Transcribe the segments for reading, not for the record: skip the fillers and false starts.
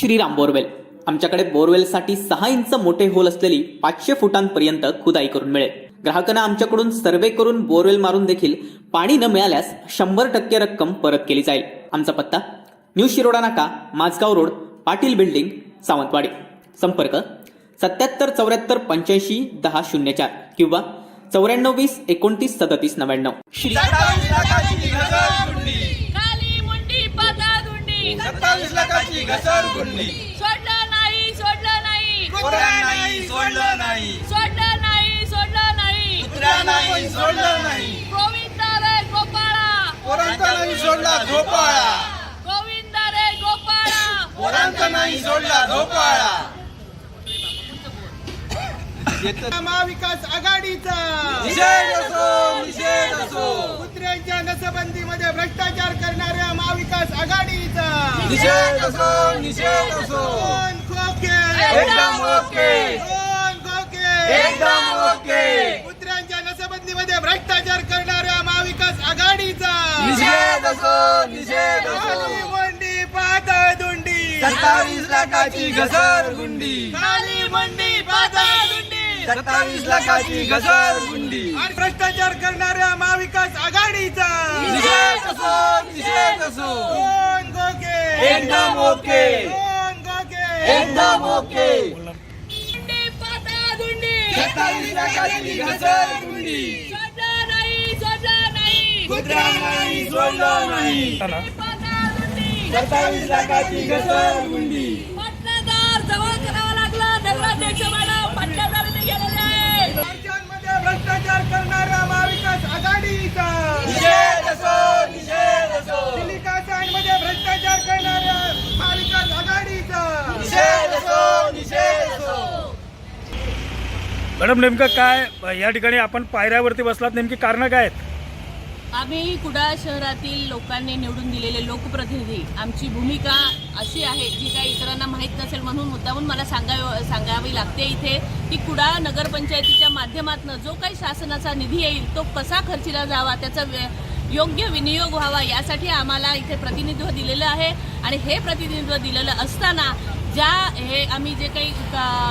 Shriram borewell. आमच्याकडे बोरवेलसाठी 6 inch मोठे hole असलेली 500 फुटांपर्यंत खुदाई करून मिळेल. ग्राहकांना आमच्याकडून सर्वे करून बोरवेल मारून देखील पाणी न मिळाल्यास 100% रक्कम परत केली जाईल. आमचा पत्ता न्यू शिरोडा नाका, माझगाव रोड, पाटील बिल्डिंग, सावंतवाडी. संपर्क 77 74 85 10 04 किंवा 94 20 29 37 99. श्री 27 लाखाची घसरगुंडी, खाली मुंडी पाताळगुंडी, 27 लाखाची घसरगुंडी. सोडलं नाही, सोडलं नाही, कुत्रा नाही सोडलं नाही, सोडलं नाही, सोडलं नाही, कुत्रा नाही सोडलं नाही. गोविंद रे गोपाळा, पोरांचा नाही सोडला झोपाळा, गोविंद रे गोपाळा, पोरांचा नाही सोडला झोपाळा. महाविकास आघाडीचा निषेध असो, निषेध असो, कुत्र्यांच्या नसबंदीमध्ये भ्रष्टाचार करणाऱ्या महाविकास आघाडीचा निषेध असो, निषेध असो. दोन खोके, एकदम ओके, दोन खोके, एकदम ओके. कुत्र्यांच्या नसबंदीमध्ये भ्रष्टाचार करणाऱ्या महाविकास आघाडीचा निषेध असो, निषेध खाली असो. मंडी पाताळगुंडी, 27 लाखाची घसरगुंडी, खाली मंडी पाताळगुंडी, 27 लाखाची घसरगुंडी. आणि भ्रष्टाचार करणाऱ्या महाविकास आघाडीचा निषेध असो, निषेध असो. दोन खोके, एकदम ओके, दोन खोके, एकदम ओके. मुंडी पाताळगुंडी, 27 लाखाची घसरगुंडी, सोडलं नाही, सोडलं नाही, कुत्रा नाही सोडलं नाही. पाताळगुंडी, 27 लाखाची घसरगुंडी. पट्टेदार जवळ करावा लागला. नगराध्यक्ष मॅडम पट्टेदारांनी गेलेले आहे. राज्यांमध्ये भ्रष्टाचार करणाऱ्या महाविकास आघाडीचा निषेध असो, निषेध असो, सिलिका मध्ये भ्रष्टाचार करणाऱ्या महाविकास आघाडीचा निषेध असो, निषेध असो. मॅडम नेमकं काय या ठिकाणी आपण पायऱ्यावरती बसलात, नेमकी कारणं काय आहेत? आम्ही कुडाळ शहरातील लोकांनी निवडून दिलेले लोकप्रतिनिधी, आमची भूमिका अशी आहे जी काही इतरांना माहीत नसेल म्हणून मुद्दामून मला सांगावी लागते इथे की कुडाळ नगरपंचायतीच्या माध्यमातून जो काही शासनाचा निधी येईल तो कसा खर्चला जावा, त्याचा योग्य विनियोग व्हावा यासाठी आम्हाला इथे प्रतिनिधित्व दिलेलं आहे. आणि हे प्रतिनिधित्व दिलेलं असताना हे आम्ही जे काही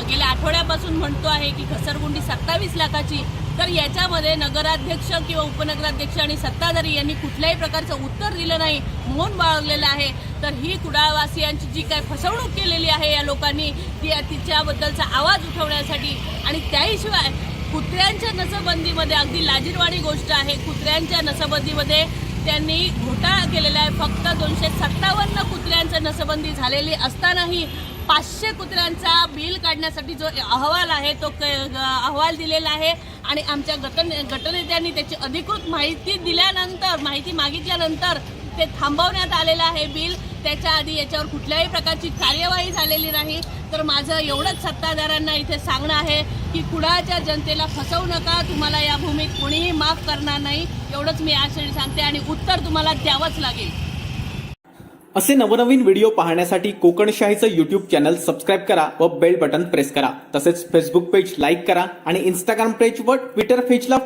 गेल्या आठवड्यापासून म्हणतो आहे की घसरगुंडी 27 लाखाची, तर याच्यामध्ये नगराध्यक्ष किंवा उपनगराध्यक्ष आणि सत्ताधारी यांनी कुठल्याही प्रकारचं उत्तर दिलं नाही, मौन बाळगलेलं आहे. तर ही कुडाळवासियांची जी काय फसवणूक केलेली आहे या लोकांनी तिच्याबद्दलचा आवाज उठवण्यासाठी, आणि त्याहीशिवाय कुत्र्यांच्या नसबंदीमध्ये अगदी लाजिरवाणी गोष्ट आहे, कुत्र्यांच्या नसबंदीमध्ये त्यांनी घोटाळा केलेला आहे. फक्त 257 कुत्र्यांचं नसबंदी झालेली असतानाही 500 कुत्र्यांचा बिल काढण्यासाठी जो अहवाल आहे तो अहवाल दिलेला आहे. आणि आमच्या गटनेत्यांनी त्याची अधिकृत माहिती मागितल्यानंतर ते थांबवण्यात आलेलं आहे बिल. त्याच्या आधी याच्यावर कुठल्याही प्रकारची कार्यवाही झालेली नाही. तर माझं एवढंच सत्ताधाऱ्यांना इथे सांगणं आहे की कुडाळच्या जनतेला फसवू नका, तुम्हाला या भूमीत कोणीही माफ करणार नाही, एवढंच मी यासाठी सांगते आणि उत्तर तुम्हाला द्यावंच लागेल. असे नवनवीन व्हिडिओ पाहण्यासाठी कोकणशाहीचं YouTube चॅनल सबस्क्राईब करा व बेल बटन प्रेस करा. तसेच फेसबुक पेज लाईक करा आणि इंस्टाग्राम पेज व ट्विटर पेजला